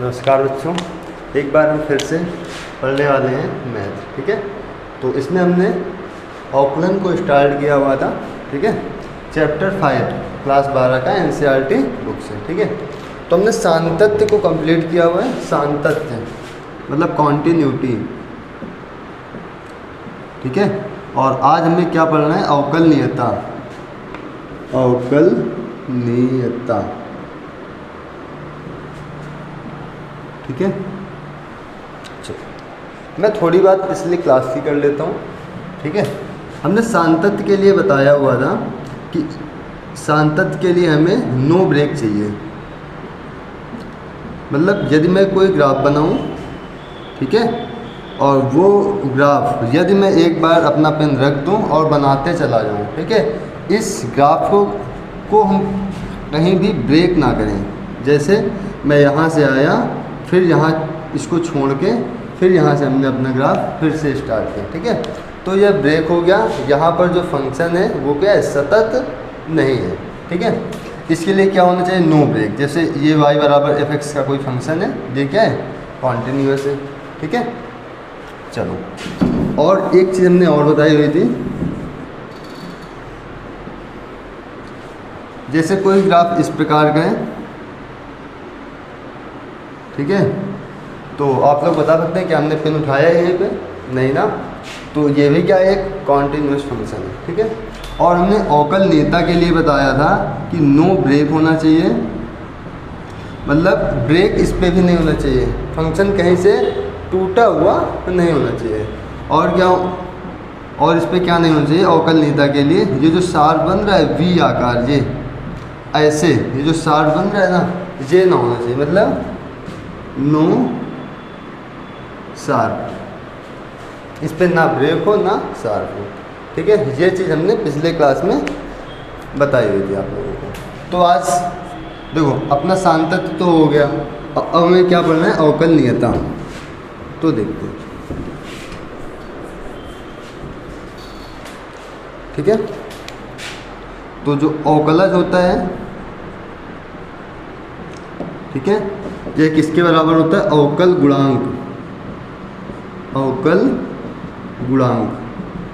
नमस्कार बच्चों, एक बार हम फिर से पढ़ने वाले हैं मैथ। ठीक है, तो इसमें हमने अवकलन को स्टार्ट किया हुआ था। ठीक है, चैप्टर 5 क्लास 12 का एनसीईआरटी बुक से। ठीक है, तो हमने सातत्य को कंप्लीट किया हुआ है। सातत्य मतलब कॉन्टिन्यूटी। ठीक है, और आज हमें क्या पढ़ना है? अवकलनीयता। अवकलनीयता। ठीक है, चलो मैं थोड़ी बात इसलिए क्लास की कर लेता हूँ। ठीक है, हमने सातत्य के लिए बताया हुआ था कि सातत्य के लिए हमें नो ब्रेक चाहिए। मतलब यदि मैं कोई ग्राफ बनाऊँ, ठीक है, और वो ग्राफ यदि मैं एक बार अपना पेन रख दूँ और बनाते चला जाऊँ, ठीक है, इस ग्राफ को हम कहीं भी ब्रेक ना करें। जैसे मैं यहाँ से आया, फिर यहाँ इसको छोड़ के फिर यहाँ से हमने अपना ग्राफ फिर से स्टार्ट किया। ठीक है, तो यह ब्रेक हो गया। यहाँ पर जो फंक्शन है वो क्या है? सतत नहीं है। ठीक है, इसके लिए क्या होना चाहिए? No break. जैसे ये y बराबर fx का कोई फंक्शन है, ये क्या है? कॉन्टिन्यूअस है। ठीक है, चलो और एक चीज़ हमने और बताई हुई थी। जैसे कोई ग्राफ इस प्रकार का है, ठीक है, तो आप लोग बता सकते हैं कि हमने पेन उठाया है यहीं पे? नहीं ना, तो ये भी क्या है? एक कॉन्टिन्यूअस फंक्शन है। ठीक है, और हमने अवकलनीयता के लिए बताया था कि नो ब्रेक होना चाहिए। मतलब ब्रेक इस पे भी नहीं होना चाहिए, फंक्शन कहीं से टूटा हुआ नहीं होना चाहिए। और क्या, और इस पे क्या नहीं होना चाहिए? अवकलनीयता के लिए ये जो शार्प बन रहा है वी आकार, ये ऐसे ये जो शार्प बन रहा है ना, ये ना होना चाहिए। मतलब नो शार्प, इस पे ना ब्रेक हो ना शार्प हो। ठीक है, ये चीज़ हमने पिछले क्लास में बताई हुई थी आप लोगों को। तो आज देखो अपना सातत्य तो हो गया, अब हमें क्या पढ़ना है? अवकलनीयता। तो देखते हैं। ठीक है, तो जो अवकलज होता है, ठीक है, ये किसके बराबर होता है? अवकल गुणांक। अवकल गुणांक।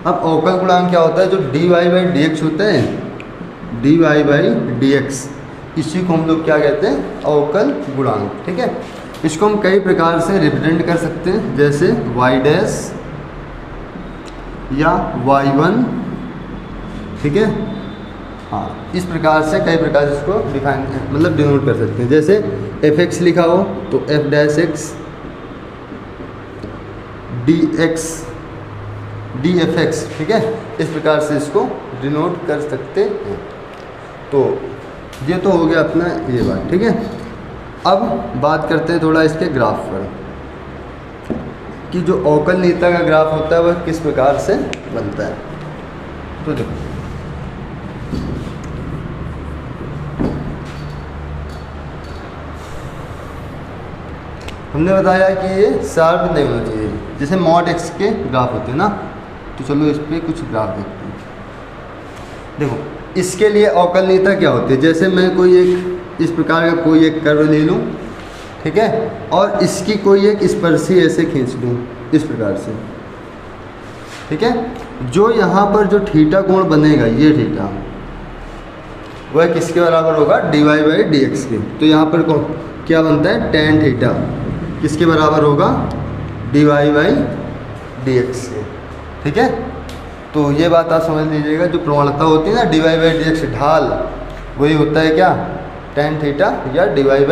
अब अवकल गुणांक क्या होता है? जो dy बाई डी एक्स होता है, dy बाई डी एक्स, इसी को हम लोग क्या कहते हैं? अवकल गुणांक। ठीक है, इसको हम कई प्रकार से रिप्रेजेंट कर सकते हैं, जैसे y डैश या y1। ठीक है, हाँ, इस प्रकार से कई प्रकार से इसको डिफाइन मतलब डिनोट कर सकते हैं। जैसे fx लिखा हो तो f dash x, dx dfx। ठीक है, इस प्रकार से इसको डिनोट कर सकते हैं। तो ये तो हो गया अपना ये बात। ठीक है, अब बात करते हैं थोड़ा इसके ग्राफ पर, कि जो अवकलनीयता का ग्राफ होता है वह किस प्रकार से बनता है। तो देखो, हमने बताया कि ये शार्प नहीं होना चाहिए। जैसे मॉड एक्स के ग्राफ होते हैं ना, तो चलो इस पर कुछ ग्राफ देखते हैं। देखो, इसके लिए अवकलनीयता क्या होती है? जैसे मैं कोई एक इस प्रकार का कोई एक कर्व ले लूँ, ठीक है, और इसकी कोई एक स्पर्शी ऐसे खींच लूँ इस प्रकार से। ठीक है, जो यहाँ पर जो थीटा कोण बनेगा, ये थीटा, वह किसके बराबर होगा? dy बाई डी एक्स के। तो यहाँ पर क्या बनता है? टेन थीटा किसके बराबर होगा? dy बाई डी एक्स के। ठीक है, तो ये बात आप समझ लीजिएगा। जो प्रवणता होती है ना dy बाई डी एक्स, ढाल, वही होता है क्या? टेन थीटा या dy बाई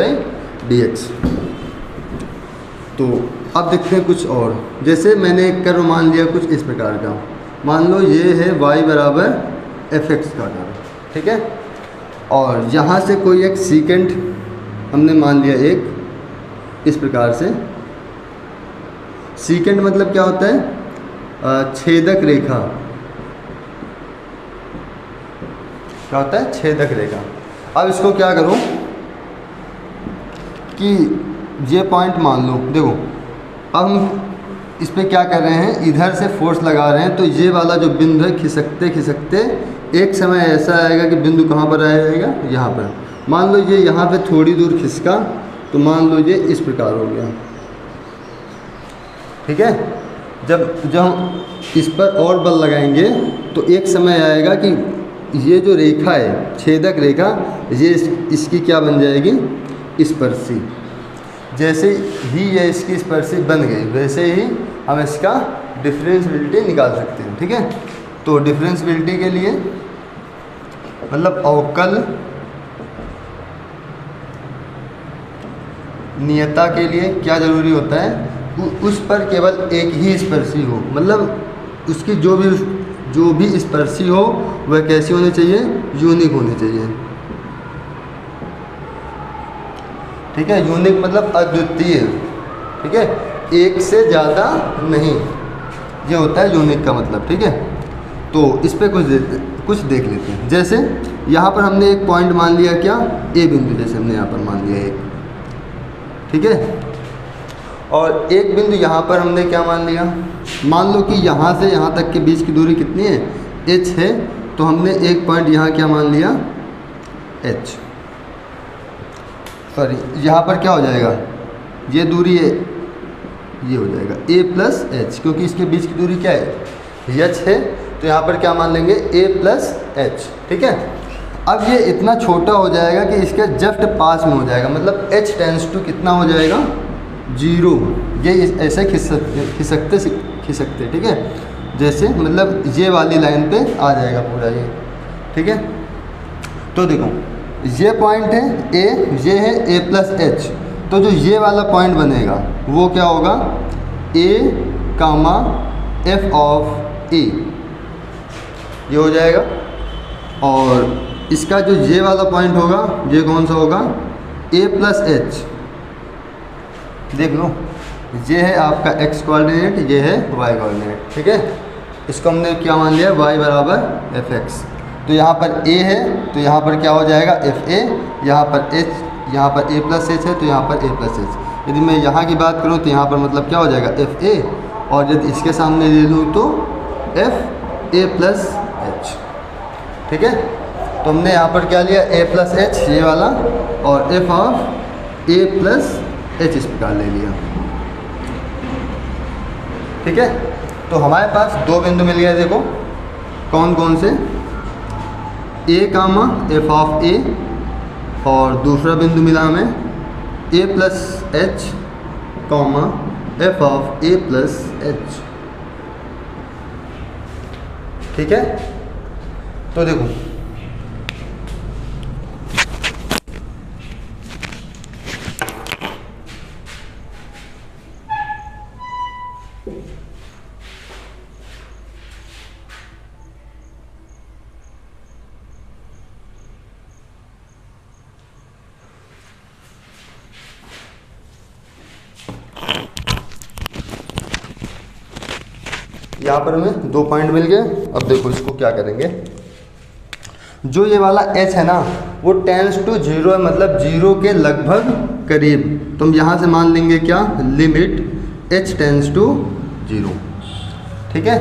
डी एक्स। तो अब देखते हैं कुछ और। जैसे मैंने एक कर्व मान लिया कुछ इस प्रकार का, मान लो ये है y बराबर fx का कर्व। ठीक है, और यहाँ से कोई एक सीकेंट हमने मान लिया एक इस प्रकार से। सीकेंट मतलब क्या होता है? छेदक रेखा। क्या होता है? छेदक रेखा। अब इसको क्या करूं कि ये पॉइंट मान लो, देखो अब हम इस पे क्या कर रहे हैं? इधर से फोर्स लगा रहे हैं, तो ये वाला जो बिंदु है खिसकते खिसकते एक समय ऐसा आएगा कि बिंदु कहाँ पर आ जाएगा? यहाँ पर। मान लो ये यहाँ पे थोड़ी दूर खिसका तो मान लो ये इस प्रकार हो गया। ठीक है, जब हम इस पर और बल लगाएंगे तो एक समय आएगा कि ये जो रेखा है, छेदक रेखा, ये इसकी क्या बन जाएगी, स्पर्शी। जैसे ही ये इसकी स्पर्शी बन गई वैसे ही हम इसका डिफरेंशियबिलिटी निकाल सकते हैं। ठीक है, तो डिफरेंशियबिलिटी के लिए मतलब अवकल नियता के लिए क्या ज़रूरी होता है, उस पर केवल एक ही स्पर्शी हो, मतलब उसकी जो भी स्पर्शी हो वह कैसी होनी चाहिए, यूनिक होनी चाहिए। ठीक है, यूनिक मतलब अद्वितीय। ठीक है, एक से ज़्यादा नहीं, ये होता है यूनिक का मतलब। ठीक है, तो इस पर कुछ देख लेते हैं। जैसे यहाँ पर हमने एक पॉइंट मान लिया, क्या, ए बिंदु, जैसे हमने यहाँ पर मान लिया एक। ठीक है, और एक बिंदु यहाँ पर हमने क्या मान लिया, मान लो कि यहाँ से यहाँ तक के बीच की दूरी कितनी है, h है, तो हमने एक पॉइंट यहाँ क्या मान लिया, h। सॉरी, यहाँ पर क्या हो जाएगा, ये दूरी है, ये हो जाएगा a प्लस एच, क्योंकि इसके बीच की दूरी क्या है, h है, तो यहाँ पर क्या मान लेंगे, a प्लस एच। ठीक है, अब ये इतना छोटा हो जाएगा कि इसके जस्ट पास में हो जाएगा, मतलब h टेंस टू कितना हो जाएगा, 0। ये ऐसे खिसकते। ठीक है, जैसे मतलब ये वाली लाइन पे आ जाएगा पूरा ये। ठीक है, तो देखो ये पॉइंट है a, ये है a प्लस एच, तो जो ये वाला पॉइंट बनेगा वो क्या होगा, a comma f of a, ये हो जाएगा। और इसका जो ये वाला पॉइंट होगा, ये कौन सा होगा, a प्लस एच। देख लो, ये है आपका x कोऑर्डिनेट, ये है y कोऑर्डिनेट। ठीक है, इसको हमने क्या मान लिया, y बराबर fx। तो यहाँ पर a है, तो यहाँ पर क्या हो जाएगा, fa, यहाँ पर h, यहाँ पर a प्लस एच है, तो यहाँ पर a प्लस एच। यदि मैं यहाँ की बात करूँ तो यहाँ पर मतलब क्या हो जाएगा, fa, और यदि इसके सामने ले लूँ तो f a प्लस एच। ठीक है, तो हमने यहाँ पर क्या लिया, a प्लस एच ये वाला, और f of a plus H इस प्रकार ले लिया। ठीक है, तो हमारे पास दो बिंदु मिल गए, देखो कौन कौन से, a comma f of a, और दूसरा बिंदु मिला हमें a plus H comma f of a plus H. ठीक है, तो देखो यहाँ पर हमें दो पॉइंट मिल गए। अब देखो इसको क्या करेंगे, जो ये वाला h है ना वो टेंस टू 0 है, मतलब 0 के लगभग करीब, तो हम यहाँ से मान लेंगे क्या, लिमिट h टेंस टू 0। ठीक है,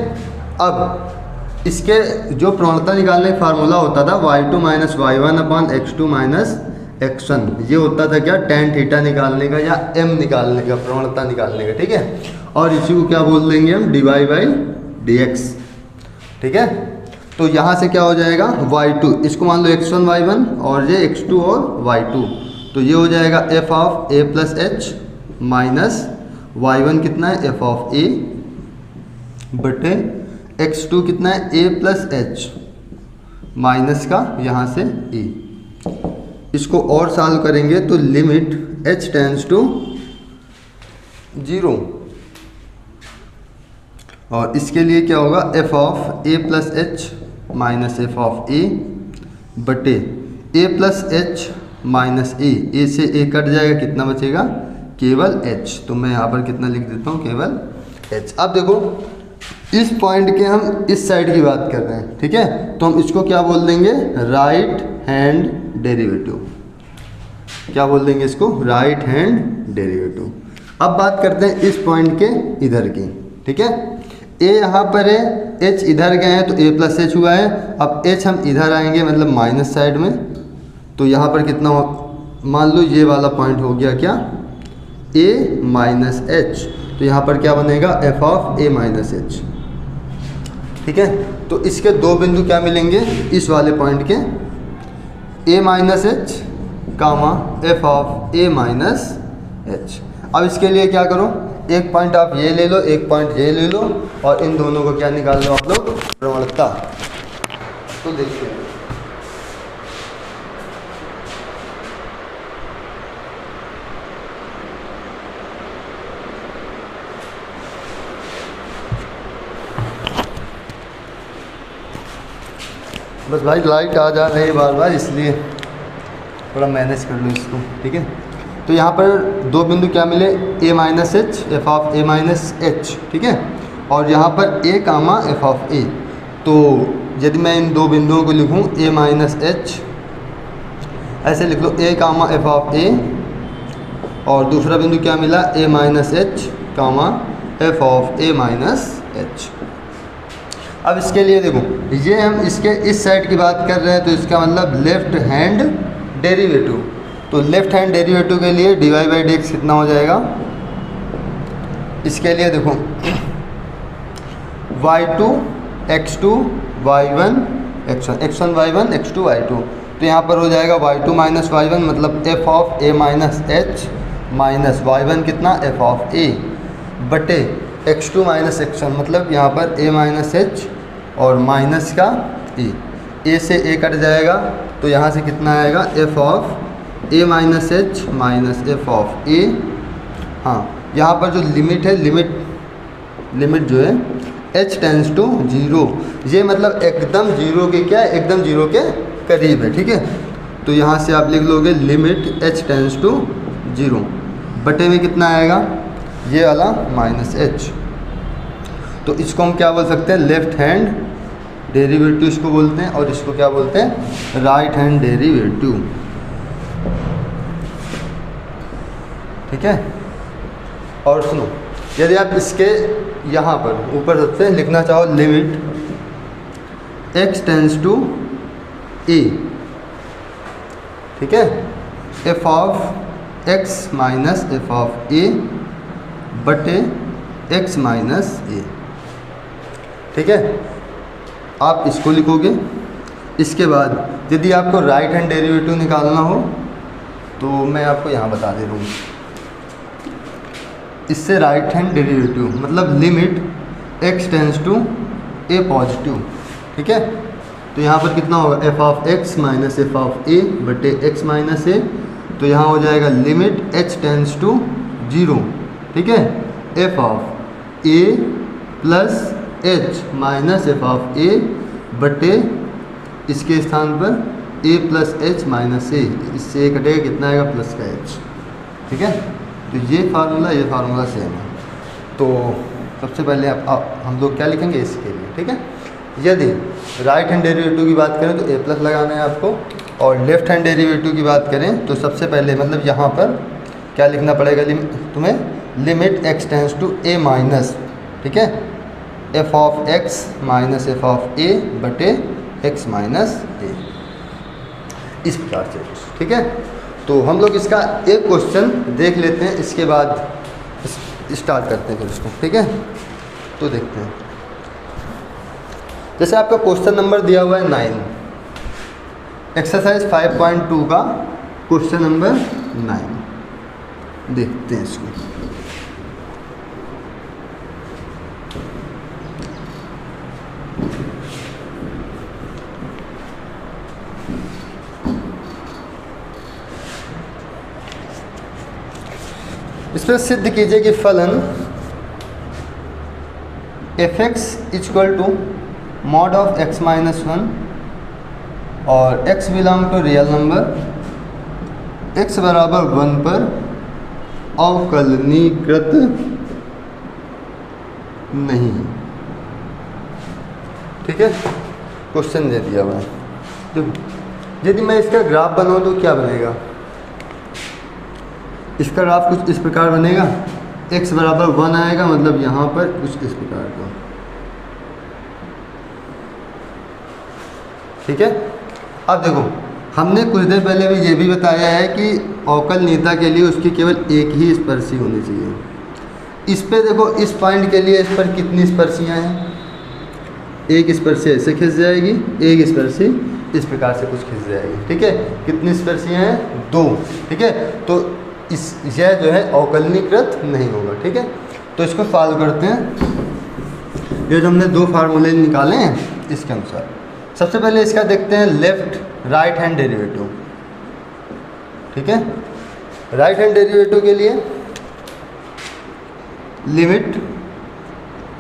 अब इसके जो प्रवणता निकालने का फार्मूला होता था y2 minus y1 upon x2 minus x1, ये होता था क्या, tan थीटा निकालने का या m निकालने का, प्रवणता निकालने का। ठीक है, और इसी को क्या बोल देंगे हम, dy बाई dx। ठीक है, तो यहाँ से क्या हो जाएगा, y2, इसको मान लो x1 y1 और ये x2 और y2, तो ये हो जाएगा f of a plus H minus y1 कितना है, f ऑफ a बटे x2 कितना है, a प्लस एच माइनस का यहाँ से a। इसको और सॉल्व करेंगे तो लिमिट h टेंस टू 0, और इसके लिए क्या होगा, f of a plus H minus F of a बटे a plus H minus a से a कट जाएगा, कितना बचेगा, केवल h। तो मैं यहाँ पर कितना लिख देता हूँ, केवल h। अब देखो इस पॉइंट के हम इस साइड की बात कर रहे हैं। ठीक है, तो हम इसको क्या बोल देंगे, राइट हैंड डेरिवेटिव। क्या बोल देंगे इसको, राइट हैंड डेरिवेटिव। अब बात करते हैं इस पॉइंट के इधर की। ठीक है, a यहाँ पर है, h इधर गए हैं तो a प्लस एच हुआ है। अब h हम इधर आएंगे मतलब माइनस साइड में, तो यहाँ पर कितना मान लो ये वाला पॉइंट हो गया क्या, a माइनस एच, तो यहाँ पर क्या बनेगा f of a minus H. ठीक है, तो इसके दो बिंदु क्या मिलेंगे इस वाले पॉइंट के, a minus H comma f of a minus H. अब इसके लिए क्या करो, एक पॉइंट आप ये ले लो, एक पॉइंट ये ले लो, और इन दोनों को क्या निकाल लो आप लोग, प्रवणता। तो देखिए बस भाई लाइट आ जा रही है बार बार, इसलिए थोड़ा मैनेज कर लो इसको। ठीक है, तो यहाँ पर दो बिंदु क्या मिले, a minus H, F of a minus H. ठीक है, और यहाँ पर a comma F of a। तो यदि मैं इन दो बिंदुओं को लिखूँ a माइनस एच, ऐसे लिख लो a comma F of a, और दूसरा बिंदु क्या मिला a minus H comma F of a minus H. अब इसके लिए देखो, ये हम इसके इस साइड की बात कर रहे हैं, तो इसका मतलब लेफ्ट हैंड डेरिवेटिव। तो लेफ्ट हैंड डेरिवेटिव के लिए dy बाई डी एक्स कितना हो जाएगा, इसके लिए देखो y2 x2 y1 x1, x1 y1 x2 y2। तो यहाँ पर हो जाएगा y2 माइनस y1 मतलब f of a minus H minus y1 कितना f ऑफ a बटे x2 माइनस x1 मतलब यहाँ पर a माइनस एच और माइनस का a से a कट जाएगा, तो यहाँ से कितना आएगा f of a minus H minus f of a। हाँ, यहाँ पर जो लिमिट है, लिमिट जो है h टेंस टू 0, ये मतलब एकदम जीरो के क्या, एकदम जीरो के करीब है। ठीक है, तो यहाँ से आप लिख लोगे लिमिट h टेंस टू 0 बटे में कितना आएगा, ये वाला माइनस h। तो इसको हम क्या बोल सकते हैं, लेफ्ट हैंड डेरिवेटिव इसको बोलते हैं, और इसको क्या बोलते हैं, राइट हैंड डेरिवेटिव। ठीक है, और सुनो, यदि आप इसके यहाँ पर ऊपर सबसे लिखना चाहो limit x tends to a, ठीक है, f of x minus F of a बटे x माइनस a। ठीक है, आप इसको लिखोगे। इसके बाद यदि आपको राइट हैंड डेरिवेटिव निकालना हो तो मैं आपको यहाँ बता दे रहा हूँ, इससे राइट हैंड डेरिवेटिव मतलब limit x tends to a positive. ठीक है, तो यहाँ पर कितना होगा, f of x minus F of a बटे x माइनस a। तो यहाँ हो जाएगा लिमिट h टेंस टू 0। ठीक है, f of a plus h minus F of a बटे इसके स्थान पर a plus H minus a, इससे कटेगा कितना आएगा, प्लस का h। ठीक है, तो ये फार्मूला सेम है। तो सबसे पहले आप हम लोग क्या लिखेंगे इसके लिए। ठीक है, यदि राइट हैंड डेरिवेटिव की बात करें तो a प्लस लगाना है आपको, और लेफ्ट हैंड डेरिवेटिव की बात करें तो सबसे पहले मतलब यहाँ पर क्या लिखना पड़ेगा तुम्हें, limit x tends to a minus, ठीक है, f of x minus F of a बटे x माइनस a, इस प्रकार से। ठीक है, तो हम लोग इसका एक क्वेश्चन देख लेते हैं, इसके बाद स्टार्ट करते हैं फिर इसको। ठीक है, तो देखते हैं। जैसे आपका क्वेश्चन नंबर दिया हुआ है 9, एक्सरसाइज 5.2 का क्वेश्चन नंबर 9, देखते हैं इसको। इस पर सिद्ध कीजिए कि फलन f(x) equal to mod of x minus 1 और x belong to real number x बराबर 1 पर अवकलनीकृत नहीं है। ठीक है, क्वेश्चन दे दिया हुआ है। देखो, यदि मैं इसका ग्राफ बनाऊँ तो क्या बनेगा, इसका ग्राफ कुछ इस प्रकार बनेगा, x बराबर 1 आएगा, मतलब यहाँ पर कुछ इस प्रकार का। ठीक है, अब देखो हमने कुछ देर पहले भी ये भी बताया है कि अवकलनीयता के लिए उसकी केवल एक ही स्पर्शी होनी चाहिए। इस पे देखो, इस पॉइंट के लिए इस पर कितनी स्पर्शियाँ हैं? एक स्पर्शी ऐसे खिंच जाएगी, एक स्पर्शी इस प्रकार से कुछ खिंच जाएगी, ठीक है। कितनी स्पर्शियाँ हैं? 2, ठीक है। तो यह जो है अवकलनीकृत नहीं होगा, ठीक है। तो इसको सॉल्व करते हैं। ये जो हमने 2 फार्मूले निकाले हैं इसके अनुसार, सबसे पहले इसका देखते हैं लेफ्ट राइट हैंड डेरिवेटिव, ठीक है। राइट हैंड डेरिवेटिव के लिए लिमिट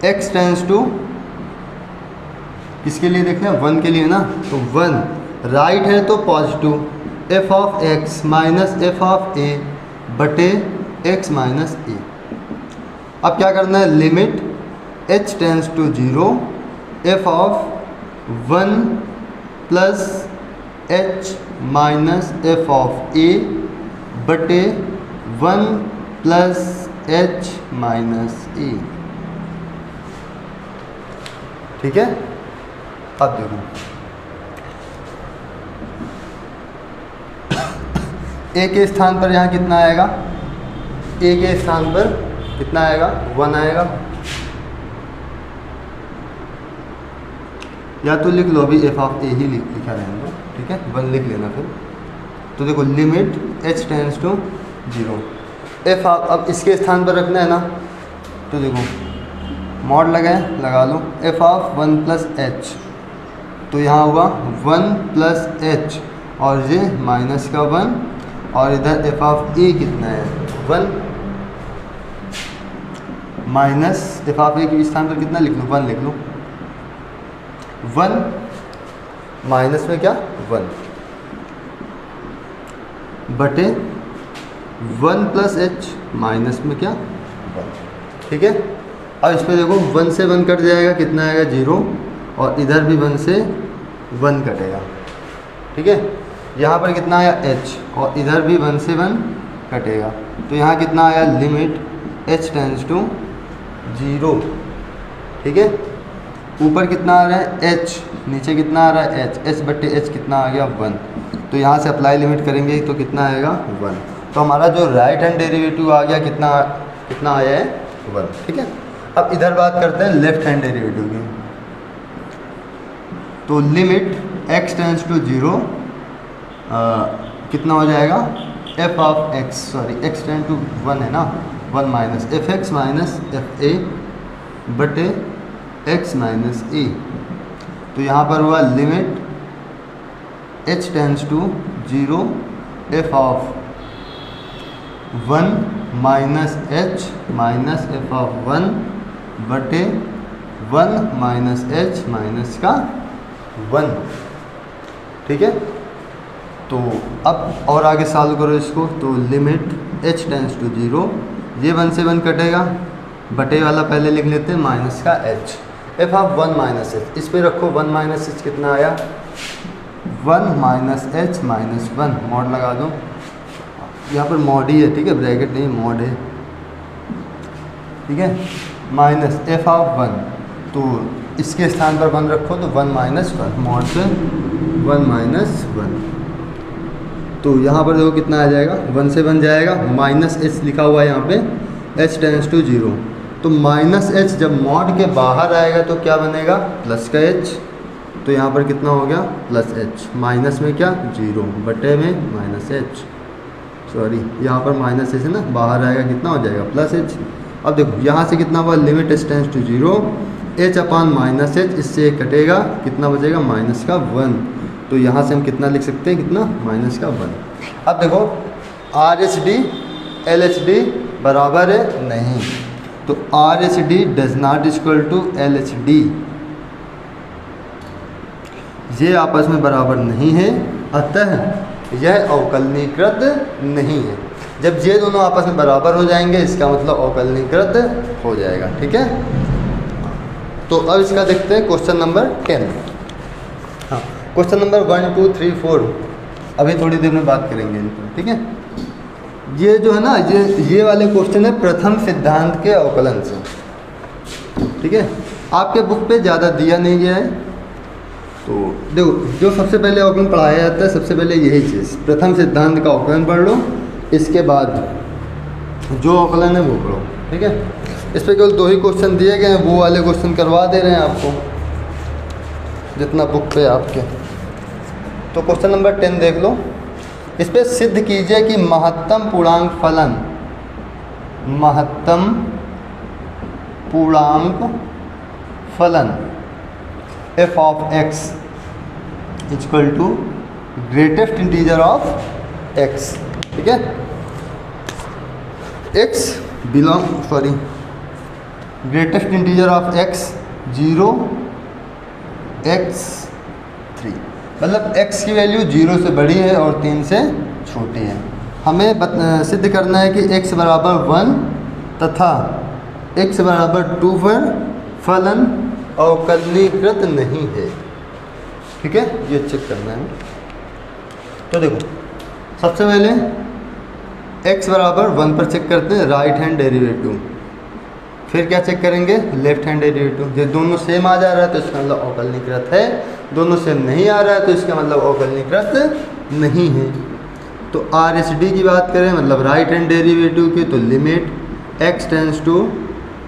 x टेंस टू, किसके लिए देखते हैं? 1 के लिए ना, तो 1 राइट है तो positive, f of x minus F of a बटे x माइनस a। अब क्या करना है? Limit h tends to 0 f of 1 plus h minus F of a बटे 1 प्लस h माइनस a, ठीक है। अब देखो a के स्थान पर यहाँ कितना आएगा? a के स्थान पर कितना आएगा? 1 आएगा। या तो लिख लो, अभी एफ ऑफ ए ही लिखा रहने दो, ठीक है, 1 लिख लेना फिर। तो देखो limit h tends to 0 F of, अब इसके स्थान पर रखना है ना, तो देखो मॉड लगाए, लगा लो, एफ ऑफ 1 प्लस एच, तो यहाँ हुआ 1 प्लस एच और ये माइनस का 1, और इधर एफ ऑफ ए कितना है? 1 माइनस एफ ऑफ ए के स्थान पर कितना लिख लो? 1 लिख लो। 1 माइनस में क्या? 1 बटे 1 प्लस एच माइनस में क्या? 1, ठीक है। अब इस पर देखो 1 से 1 कट जाएगा, कितना आएगा? 0, और इधर भी 1 से 1 कटेगा, ठीक है। यहाँ पर कितना आया? h, और इधर भी 1 से 1 कटेगा, तो यहाँ कितना आया? लिमिट h टेंस टू 0, ठीक है। ऊपर कितना आ रहा है? h, नीचे कितना आ रहा है? h बट्टे h कितना आ गया? 1, तो यहाँ से अप्लाई लिमिट करेंगे तो कितना आएगा? 1। तो हमारा जो राइट हैंड डेरिवेटिव आ गया कितना आया है? 1, ठीक है। अब इधर बात करते हैं लेफ्ट हैंड डेरिवेटिव की। तो लिमिट x टेंस टू 0 कितना हो जाएगा? f of x, sorry x tends to 1 है ना, 1 minus F X minus F A बटे x माइनस ए। तो यहाँ पर हुआ limit h tends to 0 f of 1 minus h minus F of 1 बटे 1 माइनस h माइनस का 1, ठीक है। तो अब और आगे सॉल्व करो इसको, तो लिमिट h टेंस टू 0, ये 1 से 1 कटेगा, बटे वाला पहले लिख लेते हैं माइनस का h, F of 1 minus h, इस पे रखो 1 माइनस h कितना आया? 1 माइनस h माइनस 1, मॉड लगा दो, यहाँ पर मॉड ही है, ठीक है, ब्रैकेट नहीं, मॉड है, ठीक है। माइनस एफ ऑफ 1, तो इसके स्थान पर 1 रखो, तो 1 माइनस 1, मॉड से 1 माइनस 1, तो यहाँ पर देखो कितना आ जाएगा? 1 से 1 जाएगा, माइनस h लिखा हुआ है यहाँ पे, h टेंस टू 0, तो माइनस h जब मॉड के बाहर आएगा तो क्या बनेगा? प्लस का h, तो यहाँ पर कितना हो गया? प्लस h, माइनस में क्या? 0 बटे में माइनस h, सॉरी यहाँ पर माइनस h है ना, बाहर आएगा कितना हो जाएगा? Plus h। अब देखो यहाँ से कितना हुआ? Limit h tends to 0 h upon minus h, इससे कटेगा, कितना बचेगा? माइनस का 1, तो यहाँ से हम कितना लिख सकते हैं? कितना? माइनस का 1। अब देखो RHD LHD बराबर है नहीं, तो RHD does not equal to LHD, ये आपस में बराबर नहीं है, अतः यह अवकलनीकृत नहीं है। जब ये दोनों आपस में बराबर हो जाएंगे इसका मतलब अवकलनीकृत हो जाएगा, ठीक है। तो अब इसका देखते हैं क्वेश्चन नंबर 10। हाँ, क्वेश्चन नंबर 1 2 3 4 अभी थोड़ी देर में बात करेंगे इन पर, ठीक है। ये जो है ना, ये वाले क्वेश्चन है प्रथम सिद्धांत के अवकलन से, ठीक है। आपके बुक पे ज़्यादा दिया नहीं गया है, तो देखो, जो सबसे पहले अवकलन पढ़ाया जाता है, सबसे पहले यही चीज़, प्रथम सिद्धांत का अवकलन पढ़ लो, इसके बाद जो अवकलन है वो पढ़ो। ठीक है, इस पर केवल 2 ही क्वेश्चन दिए गए हैं, वो वाले क्वेश्चन करवा दे रहे हैं आपको जितना बुक पे आपके। तो क्वेश्चन नंबर 10 देख लो, इस पर सिद्ध कीजिए कि महत्तम पूर्णांक फलन, महत्तम पूर्णांक फलन f of x equal to greatest integer of x। ठीक है, x greatest integer of x 0 x 3, मतलब x की वैल्यू 0 से बड़ी है और 3 से छोटी है। हमें सिद्ध करना है कि x बराबर 1 तथा x बराबर 2 पर फलन अवकलनीकृत नहीं है। ठीक है, ये चेक करना है। तो देखो, सबसे पहले x बराबर 1 पर चेक करते हैं राइट हैंड डेरिवेटिव, फिर क्या चेक करेंगे लेफ्ट हैंड डेरिवेटिव। जब दोनों सेम आ जा रहा है तो इसका मतलब अवकलनीकृत है, दोनों सेम नहीं आ रहा है तो इसका मतलब अवकलनीकृत नहीं है। तो RHD की बात करें, मतलब राइट हैंड डेरिवेटिव की, तो लिमिट x टेंस टू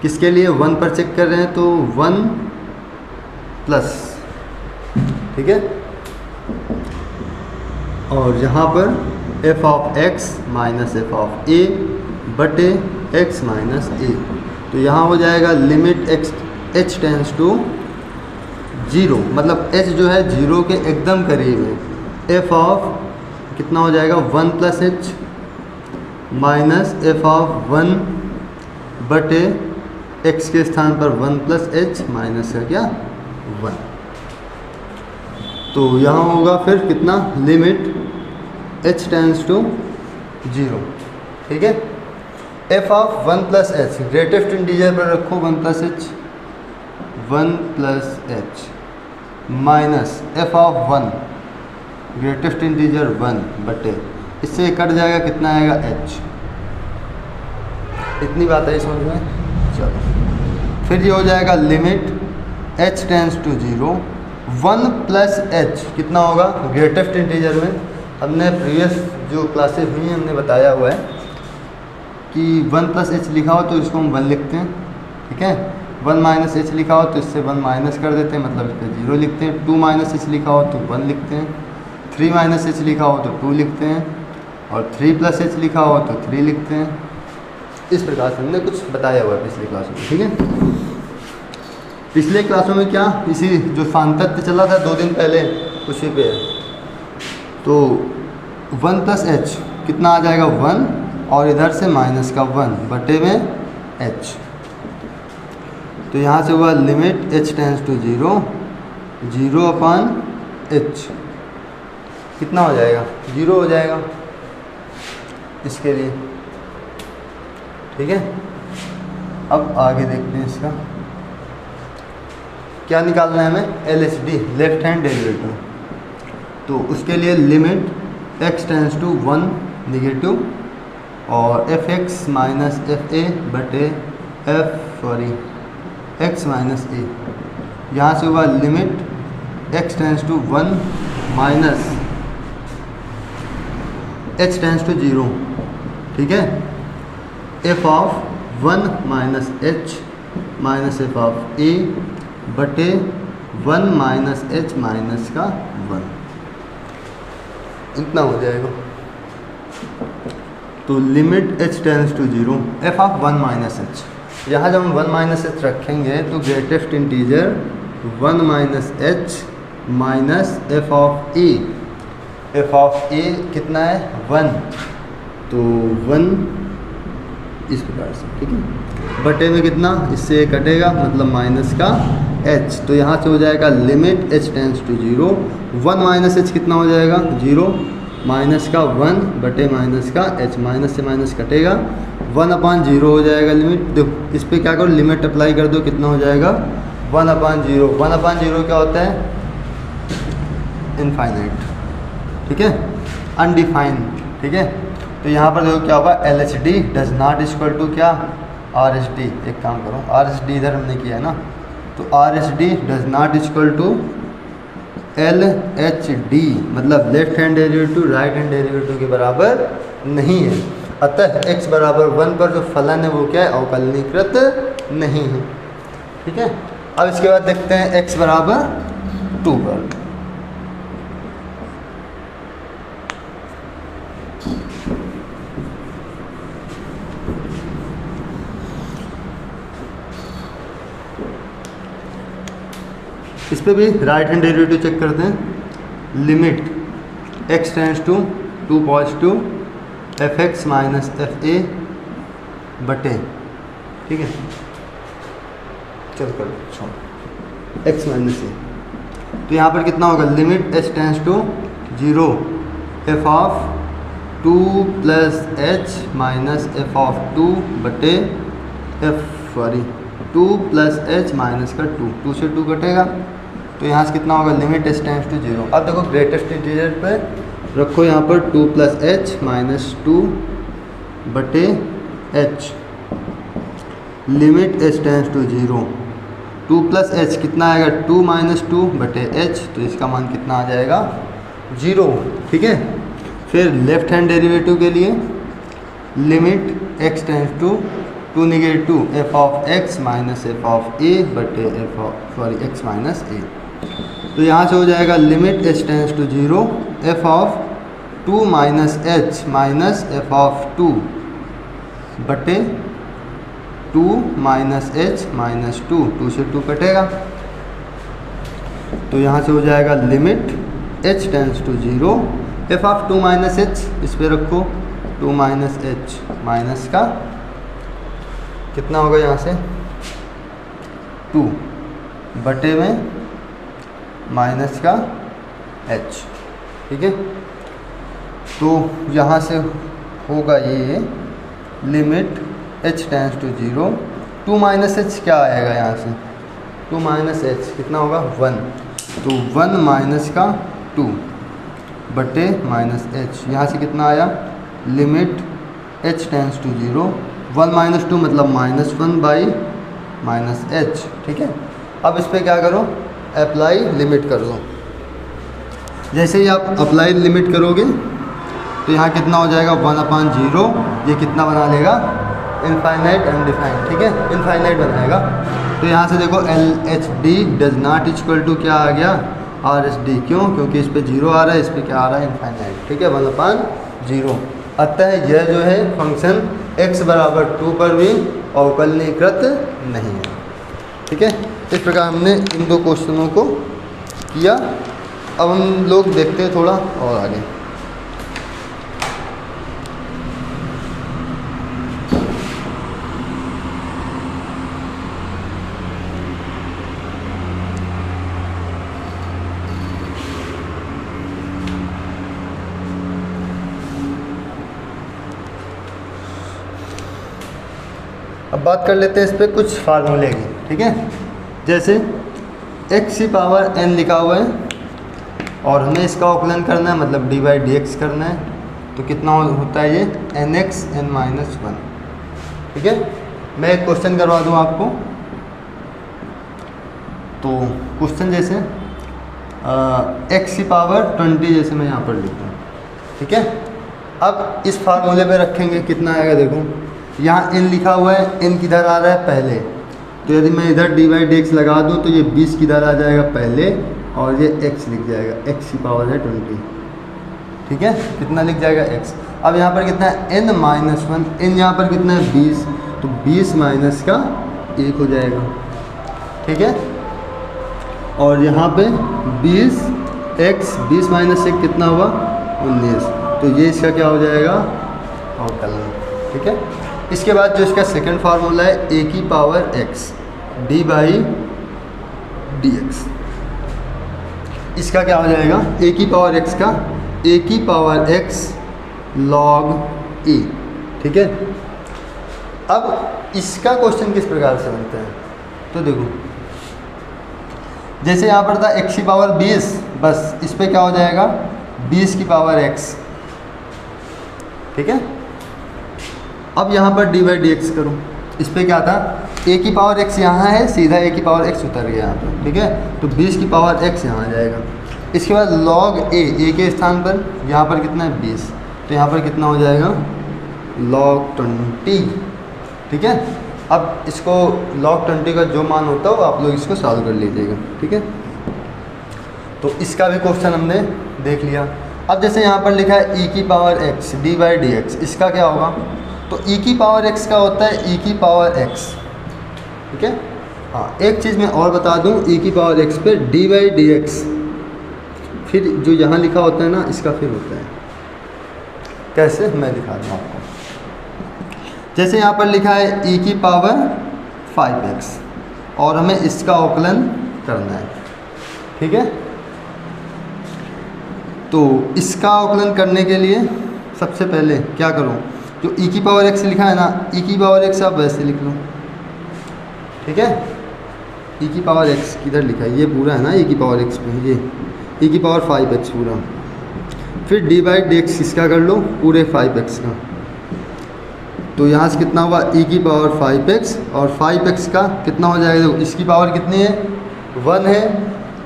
किसके लिए 1 पर चेक कर रहे हैं, तो 1 प्लस। ठीक है, और यहाँ पर f of x minus F of a बटे x माइनस a, तो यहाँ हो जाएगा लिमिट h टेंस टू 0, मतलब h जो है 0 के एकदम करीब है। f ऑफ कितना हो जाएगा 1 plus h minus F of 1 बटे x के स्थान पर 1 प्लस h माइनस का क्या 1। तो यहाँ होगा फिर कितना लिमिट h टेंस टू 0। ठीक है, f of 1 plus h greatest integer पर रखो 1 plus h, 1 plus h minus f of 1 greatest integer 1 बटे, इससे कट जाएगा कितना आएगा h। इतनी बात है समझ में। चलो फिर ये हो जाएगा limit h tends to 0, 1 plus h कितना होगा ग्रेटेस्ट इंटीजर में। हमने प्रीवियस जो क्लासेस हुई हैं हमने बताया हुआ है कि 1 प्लस h लिखा हो तो इसको हम 1 लिखते हैं। ठीक है, 1 माइनस h लिखा हो तो इससे 1 माइनस कर देते हैं, मतलब इस पर 0 लिखते हैं। 2 माइनस h लिखा हो तो 1 लिखते हैं, 3 माइनस h लिखा हो तो 2 लिखते हैं, और 3 प्लस h लिखा हो तो 3 लिखते हैं। इस प्रकार से हमने कुछ बताया हुआ है पिछले क्लास में। ठीक है, पिछले क्लासों में क्या इसी जो सांतत्य चला था 2 दिन पहले उसी पे, तो 1 प्लस h कितना आ जाएगा 1, और इधर से माइनस का 1 बटे में h। तो यहाँ से हुआ limit h tends to 0, 0 upon h कितना हो जाएगा 0 हो जाएगा इसके लिए। ठीक है, अब आगे देखते हैं इसका क्या निकालना है हमें, LHD लेफ्ट हैंड डेरिवेटिव। तो उसके लिए limit x tends to 1 negative और fx माइनस fa बटे x माइनस a। यहाँ से हुआ limit x tends to 1 minus h tends to 0। ठीक है, f of 1 minus h minus F of a बटे 1 माइनस h माइनस का 1, इतना हो जाएगा। तो limit h tends to 0 f of 1 minus h, यहाँ जब हम 1 माइनस h रखेंगे तो greatest integer 1 minus h minus F of a, F of a कितना है 1, तो 1 इस प्रकार से। ठीक है, बटे में कितना इससे कटेगा मतलब माइनस का h, तो यहाँ से हो जाएगा limit h tends to 0, 1 minus h कितना हो जाएगा 0, माइनस का 1 बटे माइनस का h, माइनस से माइनस कटेगा 1 अपॉन 0 हो जाएगा लिमिट। देखो इस पर क्या करो लिमिट अप्लाई कर दो, कितना हो जाएगा 1 अपॉन 0। 1 अपॉन 0 क्या होता है इनफाइनाइट। ठीक है, अनडिफाइंड। ठीक है, तो यहाँ पर देखो क्या होगा LHD does not equal to क्या RHD। एक काम करो RHD इधर हमने किया है ना, तो RHD does not equal to L H D मतलब left hand derivative right hand derivative के बराबर नहीं है। अतः x बराबर 1 पर जो फलन है वो क्या है, अवकलनीकृत नहीं है। ठीक है, अब इसके बाद देखते हैं x बराबर 2 पर। इस पे भी राइट हैंड डेरिवेटिव चेक करते हैं। Limit x tends to 2 positive F X minus F A बटे, ठीक है, चल कर छोड़ एक्स माइनस ए। तो यहाँ पर कितना होगा, limit h tends to 0 F of 2 plus H minus F of 2 बटे टू प्लस एच माइनस का 2 से 2 कटेगा। तो यहाँ से कितना होगा, लिमिट h टेंड्स टू 0। अब देखो ग्रेटेस्ट इंटीजर पे रखो यहाँ पर 2 प्लस एच माइनस 2 बटे H, limit h tends to 0। 2 plus H कितना आएगा, 2 माइनस 2 बटे एच, तो इसका मान कितना आ जाएगा, 0। ठीक है, फिर लेफ्ट हैंड डेरिवेटिव के लिए limit x tends to 2 negative F of x minus F of A बटे एक्स माइनस ए। तो यहाँ से हो जाएगा limit h tends to 0 F of 2 minus H minus F of 2 बटे 2 माइनस एच माइनस 2 से 2 कटेगा। तो यहाँ से हो जाएगा limit h tends to 0 F of 2 minus H, इस पे रखो 2 माइनस एच माइनस का कितना होगा यहाँ से 2 बटे में माइनस का h। ठीक है, तो यहाँ से होगा ये limit h tends to 0, 2 minus H क्या आएगा यहाँ से, 2 माइनस एच कितना होगा 1, तो 1 माइनस का 2 बटे माइनस एच। यहाँ से कितना आया, limit h tends to 0, 1 minus 2 मतलब माइनस 1 बाई माइनस एच। ठीक है, अब इस पर क्या करो, अप्लाई लिमिट कर दो। जैसे ही आप अप्लाई लिमिट करोगे तो यहाँ कितना हो जाएगा 1/0, ये कितना बना लेगा, इनफाइनाइट अनडिफाइंड। ठीक है, इनफाइनाइट बनाएगा। तो यहाँ से देखो L H D does not equal to क्या आ गया, आर एस डी। क्यों, क्योंकि इस पे 0 आ रहा है, इस पे क्या आ रहा है, इनफाइनाइट। ठीक है, 1/0। अतः यह जो है फंक्शन x बराबर 2 पर भी अवकलनीकृत नहीं है। ठीक है, इस प्रकार हमने इन 2 क्वेश्चनों को किया। अब हम लोग देखते हैं थोड़ा और आगे। अब बात कर लेते हैं इस पर कुछ फार्मूले की। ठीक है, जैसे x की पावर n लिखा हुआ है और हमें इसका अवकलन करना है, मतलब डी बाई डी एक्स करना है। तो कितना होता है ये nx n माइनस 1। ठीक है, मैं एक क्वेश्चन करवा दूँ आपको। तो क्वेश्चन जैसे x की पावर 20 जैसे मैं यहाँ पर लिखता हूँ। ठीक है, अब इस फार्मूले पे रखेंगे, कितना आएगा, देखो यहाँ n लिखा हुआ है, n किधर आ रहा है, पहले। तो यदि मैं इधर डी बाई डी एक्स लगा दूँ तो ये 20 किधर आ जाएगा, पहले, और ये x लिख जाएगा, x की पावर है 20। ठीक है, कितना लिख जाएगा x। अब यहाँ पर कितना है n माइनस 1, n यहाँ पर कितना है 20, तो 20 माइनस का 1 हो जाएगा। ठीक है, और यहाँ पे 20 माइनस 1 कितना हुआ 19, तो ये इसका क्या हो जाएगा, अवकलन। ठीक है, इसके बाद जो इसका सेकंड फार्मूला है a की power x D by D x, इसका क्या हो जाएगा, a की पावर x का a की पावर x log a। ठीक है, अब इसका क्वेश्चन किस प्रकार से बनता है, तो देखो जैसे यहाँ पर था x की पावर 20, बस इस पे क्या हो जाएगा 20 की पावर x। ठीक है, अब यहाँ पर डी बाई डी एक्स करो, इस पर क्या था a की पावर x यहाँ है, सीधा a की पावर x उतर गया यहाँ पर। ठीक है, तो 20 की पावर x यहाँ आ जाएगा। इसके बाद log a के स्थान पर यहाँ पर कितना है 20, तो यहाँ पर कितना हो जाएगा log 20। ठीक है, अब इसको log 20 का जो मान होता है आप लोग इसको सॉल्व कर लीजिएगा। ठीक है, तो इसका भी क्वेश्चन हमने देख लिया। अब जैसे यहाँ पर लिखा है e की पावर x d/dx, इसका क्या होगा? तो e की पावर x का होता है e की पावर x। ठीक है, हाँ एक चीज़ मैं और बता दूँ, e की पावर x पे d/dx फिर जो यहाँ लिखा होता है ना इसका फिर होता है कैसे, मैं दिखा दूँ आपको। जैसे यहाँ पर लिखा है e की पावर 5x और हमें इसका अवकलन करना है। ठीक है, तो इसका अवकलन करने के लिए सबसे पहले क्या करूँ, जो e की पावर x लिखा है ना, e की पावर x आप वैसे लिख लो। ठीक है, e की पावर x किधर लिखा है, ये पूरा है ना e की पावर x पे, ये e की पावर 5x पूरा, फिर d/dx इसका कर लो पूरे 5x का, तो यहाँ से कितना हुआ e की पावर 5x और 5x का कितना हो जाएगा, देखो इसकी पावर कितनी है 1 है,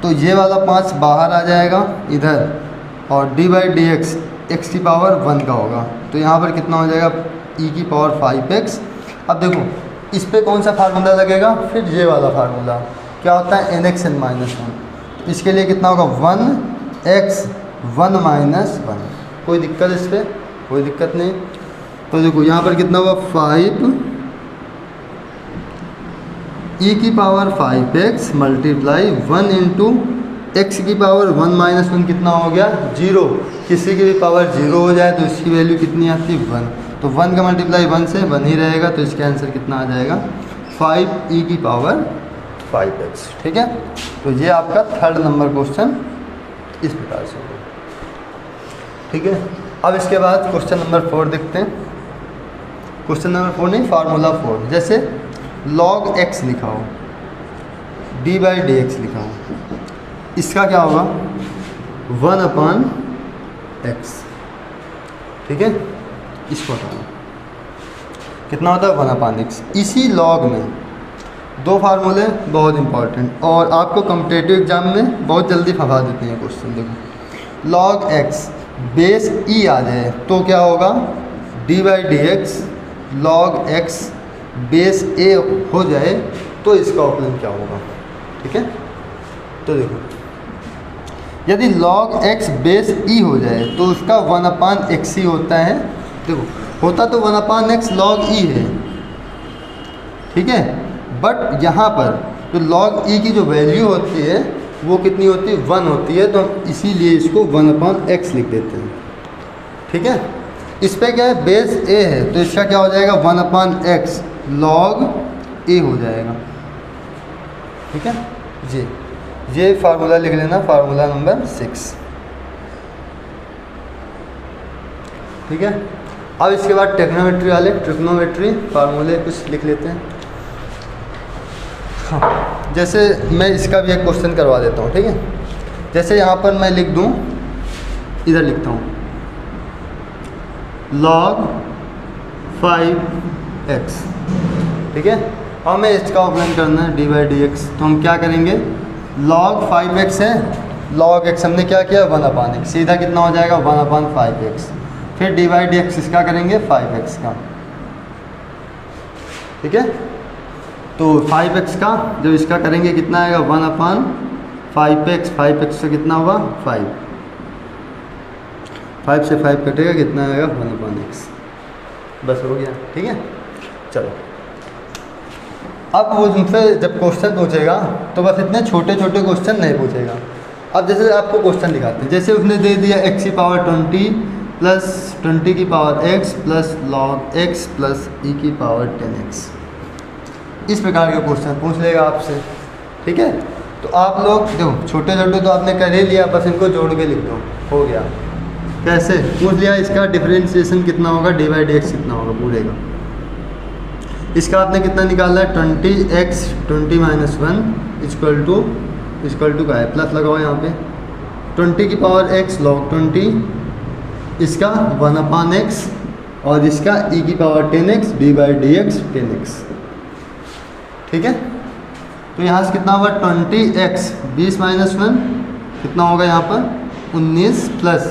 तो ये वाला 5 बाहर आ जाएगा इधर, और d/dx x की पावर 1 का होगा, तो यहाँ पर कितना हो जाएगा e की पावर 5x। अब देखो इस पे कौन सा फार्मूला लगेगा, फिर ये वाला फार्मूला क्या होता है nx n-1, तो इसके लिए कितना होगा 1x 1 - 1, कोई दिक्कत इस पर, कोई दिक्कत नहीं। तो देखो यहाँ पर कितना हुआ 5 e की power 5x multiply 1 into x की पावर 1 - 1 कितना हो गया 0, किसी की भी पावर 0 हो जाए तो इसकी वैल्यू कितनी आती है 1, तो 1 का मल्टीप्लाई 1 से 1 ही रहेगा, तो इसका आंसर कितना आ जाएगा 5 e की पावर 5x। ठीक है, तो ये आपका 3rd नंबर क्वेश्चन इस प्रकार से होगा। ठीक है, अब इसके बाद क्वेश्चन नंबर 4 देखते हैं। क्वेश्चन नंबर 4 नहीं, फार्मूला 4, जैसे log x लिखा हो d/dx लिखा हो, इसका क्या होगा 1/x। ठीक है, इसको हटाना, कितना होता है 1/x। इसी log में 2 फार्मूले बहुत इंपॉर्टेंट और आपको कॉम्पिटिटिव एग्जाम में बहुत जल्दी फंसा देते हैं क्वेश्चन। देखो log x बेस e आ जाए तो क्या होगा d/dx log x base a हो जाए तो इसका अवकलन क्या होगा। ठीक है, तो देखो यदि log x बेस e हो जाए तो उसका 1/x ही होता है। देखो होता तो 1/x log e है, ठीक है, बट यहाँ पर जो log e की जो वैल्यू होती है वो कितनी होती है 1 होती है, तो हम इसीलिए इसको 1/x लिख देते हैं। ठीक है, इस पर क्या है बेस a है तो इसका क्या हो जाएगा 1/x log a हो जाएगा। ठीक है जी, ये फार्मूला लिख लेना, फार्मूला नंबर 6। ठीक है, अब इसके बाद ट्रिग्नोमेट्री वाले ट्रिग्नोमेट्री फार्मूले कुछ लिख लेते हैं। हाँ, जैसे मैं इसका भी एक क्वेश्चन करवा देता हूँ। ठीक है, जैसे यहाँ पर मैं लिख दूँ, इधर लिखता हूँ log 5x। ठीक है, और हमें इसका अवकलन करना है d/dx, तो हम क्या करेंगे log 5x है, log x हमने क्या किया 1/x, सीधा कितना हो जाएगा 1/5x, फिर d/dx इसका करेंगे 5x का। ठीक है, तो 5x का जब इसका करेंगे कितना आएगा 1/5x, 5x से कितना होगा 5, 5 से 5 कटेगा कितना आएगा 1/x, बस हो गया। ठीक है, चलो अब वो उनसे जब क्वेश्चन पूछेगा तो बस इतने छोटे छोटे क्वेश्चन नहीं पूछेगा। अब जैसे आपको क्वेश्चन दिखाते हैं, जैसे उसने दे दिया x की पावर 20 प्लस 20 की power x plus log x plus e की पावर 10x, इस प्रकार के क्वेश्चन पूछ लेगा आपसे। ठीक है, तो आप लोग देखो छोटे छोटे तो आपने कर ही लिया, बस इनको जोड़ के लिख दो, हो गया। कैसे पूछ लिया, इसका डिफरेंशिएशन कितना होगा d/dx कितना होगा पूरे का, इसका आपने कितना निकाला है 20x 20 - 1 इक्वल टू का है, प्लस लगाओ यहाँ पे 20 की पावर x log 20, इसका 1/x और इसका e की पावर 10x d/dx 10x। ठीक है, तो यहाँ से कितना हुआ 20x 20 - 1 कितना होगा यहाँ पर 19 plus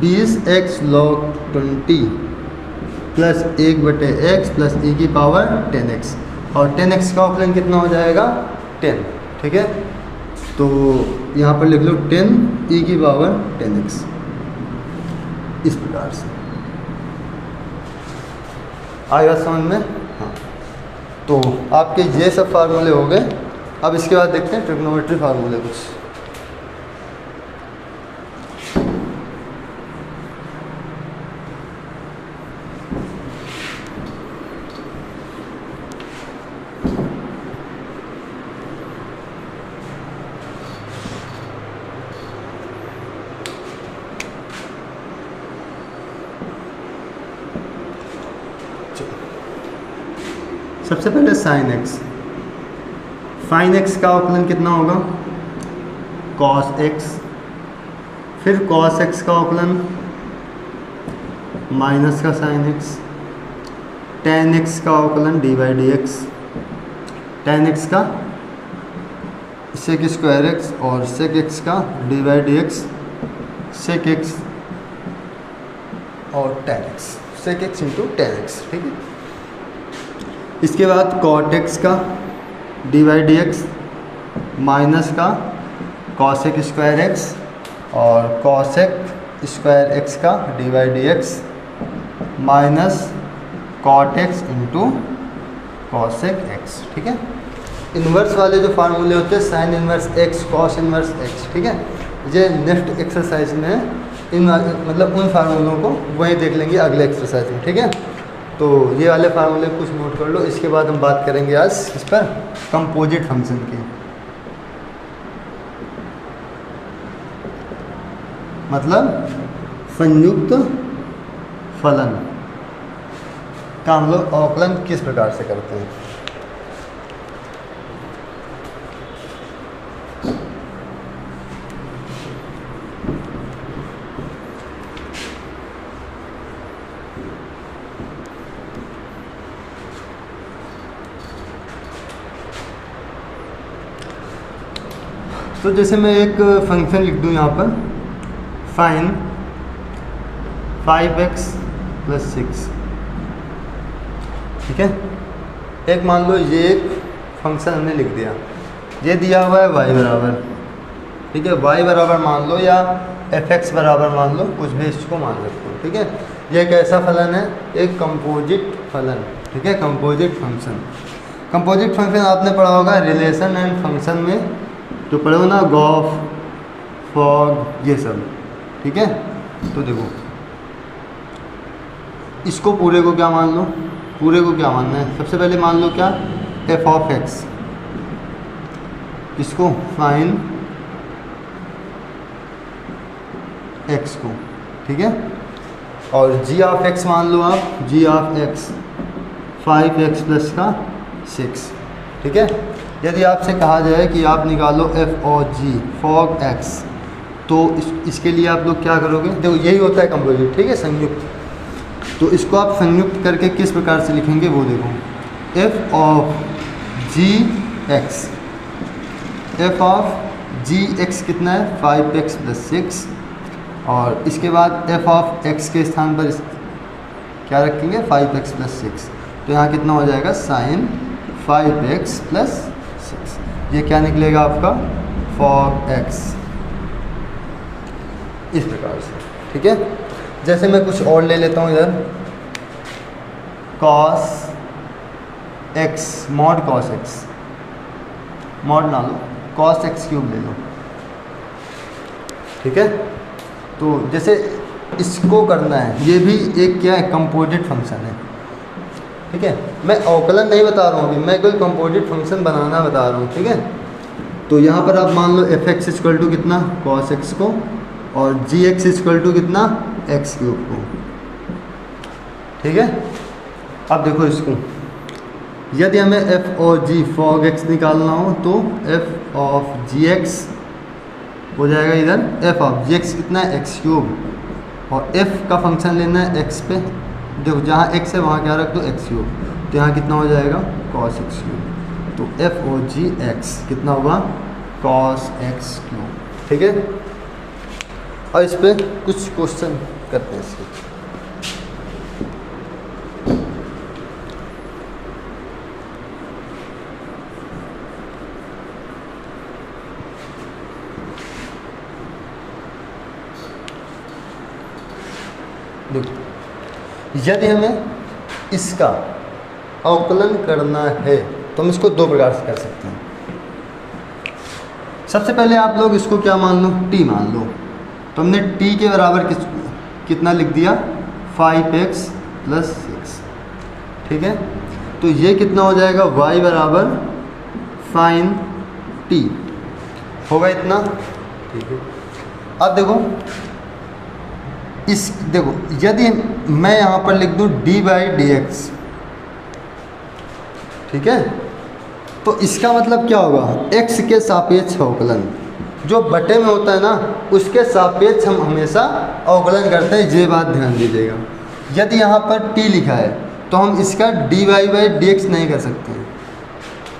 20x log 20 plus 1/x plus e की पावर 10x, और 10x का ऑफलाइन कितना हो जाएगा 10। ठीक है, तो यहाँ पर लिख लो 10 e की पावर 10x, इस प्रकार से आएगा समझ में। हाँ, तो आपके ये सब फार्मूले हो गए। अब इसके बाद देखते हैं ट्रिग्नोमेट्री फार्मूले कुछ। सबसे पहले साइन एक्स, फाइन एक्स का अवकलन कितना होगा कॉस एक्स, फिर कॉस एक्स का अवकलन माइनस का साइन एक्स, टेन एक्स का अवकलन D by D X, tan X का सेक स्क्वायर एक्स और सेक एक्स का D by D X, sec X और tan X, sec X into tan X. ठीक है, इसके बाद कॉट एक्स का D by D X minus का कॉसेक स्क्वायर एक्स और कॉसेक स्क्वायर एक्स का D by D X minus cot X into cosec X. ठीक है, इन्वर्स वाले जो फार्मूले होते हैं sign inverse x cos inverse x, ठीक है, ये नेक्स्ट एक्सरसाइज में इन मतलब उन फार्मूलों को वहीं देख लेंगे अगले एक्सरसाइज में। ठीक है, तो ये वाले फार्मूले कुछ नोट कर लो। इसके बाद हम बात करेंगे आज इस पर कंपोजिट फंक्शन की, मतलब संयुक्त फलन का हम लोग अवकलन किस प्रकार से करते हैं। तो जैसे मैं एक फंक्शन लिख दूँ यहाँ पर फाइन 5x + 6, ठीक है। एक मान लो ये एक फंक्शन हमने लिख दिया, ये दिया हुआ है y बराबर, ठीक है, y बराबर मान लो या fx बराबर मान लो, कुछ भी इसको मान सकते हो। ठीक है, ये एक ऐसा फलन है, एक कंपोजिट फलन, ठीक है, कंपोजिट फंक्शन। कंपोजिट फंक्शन आपने पढ़ा होगा रिलेशन एंड फंक्शन में, जो पढ़े हो ना गॉफ फॉग ये सब, ठीक है। तो देखो इसको पूरे को क्या मान लो, पूरे को क्या मानना है, सबसे पहले मान लो क्या f(x), इसको फाइन x को, ठीक है, और g(x) मान लो आप, g(x) 5x + 6, ठीक है। यदि आपसे कहा जाए कि आप निकालो f और g फॉग x, तो इसके लिए आप लोग क्या करोगे, देखो यही होता है कंपोजिट, ठीक है, संयुक्त। तो इसको आप संयुक्त करके किस प्रकार से लिखेंगे वो देखो, f of g(x), f of g(x) कितना है 5x + 6, और इसके बाद f ऑफ x के स्थान पर क्या रखेंगे 5x + 6, तो यहाँ कितना हो जाएगा sin 5x + 6, ये क्या निकलेगा आपका फॉग x, इस प्रकार से, ठीक है। जैसे मैं कुछ और ले लेता हूँ इधर, cos x mod cos x, mod ना लो, cos x³ ले लो, ठीक है। तो जैसे इसको करना है, ये भी एक क्या है कंपोजिट फंक्शन है, ठीक है। मैं अवकलन नहीं बता रहा हूँ अभी, मैं कोई कंपोजिट फंक्शन बनाना बता रहा हूँ, ठीक है। तो यहाँ पर आप मान लो f(x) = कितना cos x को, और g(x) = कितना x³ को, ठीक है। अब देखो इसको, यदि हमें f और g fog x निकालना हो तो f ऑफ g(x) हो जाएगा इधर f ऑफ g(x) कितना है x³, और f का फंक्शन लेना है x पे, देखो जहाँ x है वहाँ क्या रख दो x³, तो यहाँ कितना हो जाएगा cos x³, तो f और g(x) कितना होगा cos x³, ठीक है। और इस पर कुछ क्वेश्चन करते हैं इसके। देखो, यदि हमें इसका अवकलन करना है तो हम इसको दो प्रकार से कर सकते हैं। सबसे पहले आप लोग इसको क्या मान लो, t मान लो। तो हमने t के बराबर कितना लिख दिया, 5x + 6, ठीक है। तो ये कितना हो जाएगा, y बराबर sin t होगा इतना, ठीक है। अब देखो यदि मैं यहाँ पर लिख दूँ d/dx, ठीक है, तो इसका मतलब क्या होगा, x के सापेक्ष अवकलन। जो बटे में होता है ना, उसके सापेक्ष हम हमेशा अवकलन करते हैं, ये बात ध्यान दीजिएगा। यदि यहाँ पर t लिखा है तो हम इसका dy/dx नहीं कर सकते हैं।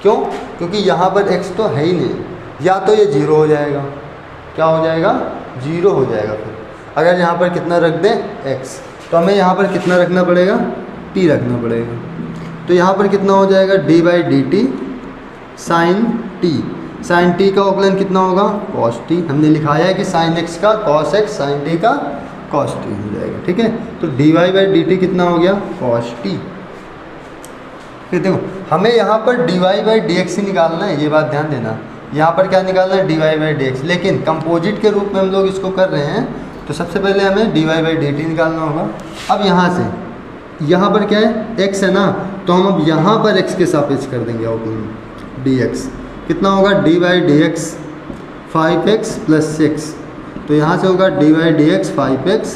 क्यों? क्योंकि यहाँ पर x तो है ही नहीं, या तो ये 0 हो जाएगा, क्या हो जाएगा, 0 हो जाएगा। फिर अगर यहाँ पर कितना रख दें, x, तो हमें यहाँ पर कितना रखना पड़ेगा, t रखना पड़ेगा। तो यहाँ पर कितना हो जाएगा, d/dt sin t। sin t का अवकलन कितना होगा, cos t। हमने लिखाया है कि sin x का cos x, sin t का cos t हो जाएगा, ठीक है। तो dy/dt कितना हो गया, cos t। फिर देखो, हमें यहाँ पर dy/dx ही निकालना है, ये बात ध्यान देना। यहाँ पर क्या निकालना है, dy/dx, लेकिन कंपोजिट के रूप में हम लोग इसको कर रहे हैं, तो सबसे पहले हमें dy/dt निकालना होगा। अब यहाँ से यहाँ पर क्या है, x है ना, तो हम अब यहाँ पर x के सापेक्ष कर देंगे अवकलन, dx कितना होगा, d/dx 5x + 6। तो यहाँ से होगा d/dx 5x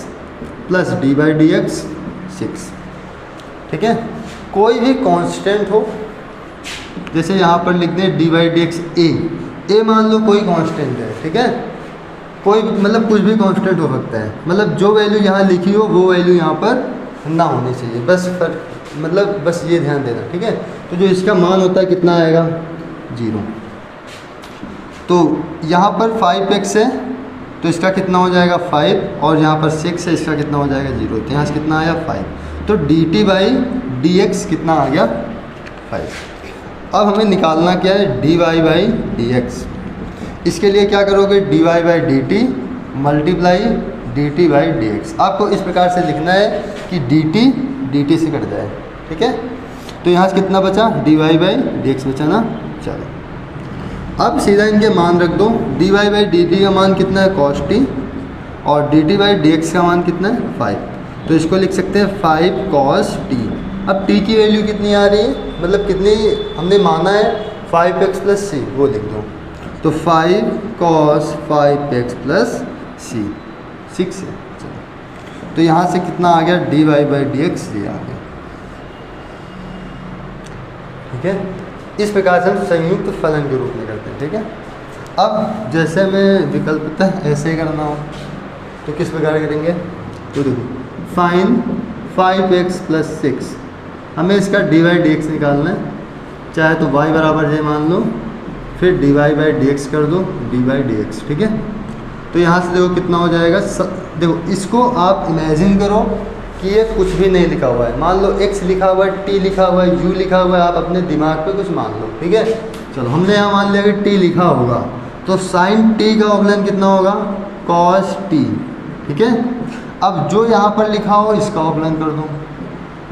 + d/dx 6, ठीक है। कोई भी कांस्टेंट हो, जैसे यहाँ पर लिख दें d/dx a मान लो कोई कांस्टेंट है, ठीक है। कोई मतलब कुछ भी कांस्टेंट हो सकता है, मतलब जो वैल्यू यहाँ लिखी हो वो वैल्यू यहाँ पर ना होनी चाहिए, बस ये ध्यान देना, ठीक है। तो जो इसका मान होता है कितना आएगा, 0। तो यहाँ पर 5x है तो इसका कितना हो जाएगा 5, और यहाँ पर 6 है, इसका कितना हो जाएगा 0। तो यहाँ से कितना आया 5। तो dt/dx कितना आ गया 5। अब हमें निकालना क्या है, dy/dx। इसके लिए क्या करोगे, dy/dt × dt/dx। आपको इस प्रकार से लिखना है कि dt से कट जाए, ठीक है। तो यहाँ से कितना बचा, dy/dx बचा ना। चलो अब सीधा इनके मान रख दो। dy/dt का मान कितना है, cos t, और dt/dx का मान कितना है, 5। तो इसको लिख सकते हैं 5 cos t। अब t की वैल्यू कितनी आ रही है, मतलब कितनी हमने माना है, 5x + c, वो लिख दो। तो 5 cos 5x + c 6 है। चलो, तो यहाँ से कितना आ गया, dy/dx ये आ गया, ठीक है। इस प्रकार से हम संयुक्त फलन के रूप में करते हैं, ठीक है। अब जैसे हमें विकल्पतः ऐसे करना हो तो किस प्रकार करेंगे, तो देखो sin 5x + 6, हमें इसका dy/dx निकालना है, चाहे तो y बराबर j मान लो, फिर dy/dx कर दो, dy/dx, ठीक है। तो यहाँ से देखो कितना हो जाएगा, देखो इसको आप इमेजिन करो कि ये कुछ भी नहीं लिखा हुआ है, मान लो x लिखा हुआ है, t लिखा हुआ है, u लिखा हुआ है, आप अपने दिमाग पे कुछ मान लो, ठीक है। चलो हमने यहाँ मान लिया कि t लिखा होगा, तो sin t का अवकलन कितना होगा, cos t, ठीक है। अब जो यहाँ पर लिखा हो इसका अवकलन कर दो,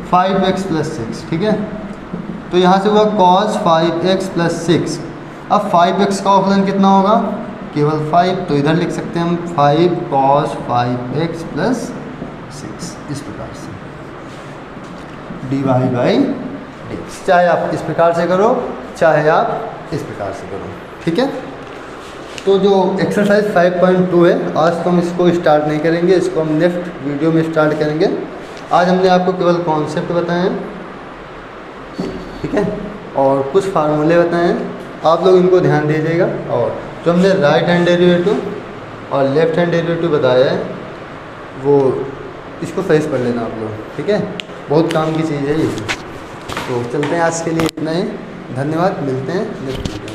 5x + 6, ठीक है। तो यहाँ से हुआ cos 5x + 6। अब 5x का अवकलन कितना होगा, केवल 5, तो इधर लिख सकते हैं हम 5 cos 5x + 6, इस प्रकार से dy/dx। चाहे आप इस प्रकार से करो, चाहे आप इस प्रकार से करो, ठीक है। तो जो एक्सरसाइज 5.2 है, आज तो हम इसको स्टार्ट नहीं करेंगे, इसको हम नेक्स्ट वीडियो में स्टार्ट करेंगे। आज हमने आपको केवल कॉन्सेप्ट बताए हैं, ठीक है, और कुछ फार्मूले बताए हैं, आप लोग इनको ध्यान दीजिएगा। और जो हमने राइट हैंड डेरिवेटिव और लेफ्ट हैंड डेरिवेटिव बताया है, वो इसको सही से पढ़ लेना आप लोग, ठीक है। बहुत काम की चीज़ है ये। तो चलते हैं, आज के लिए इतना ही, धन्यवाद, मिलते हैं नेक्स्ट वीडियो में।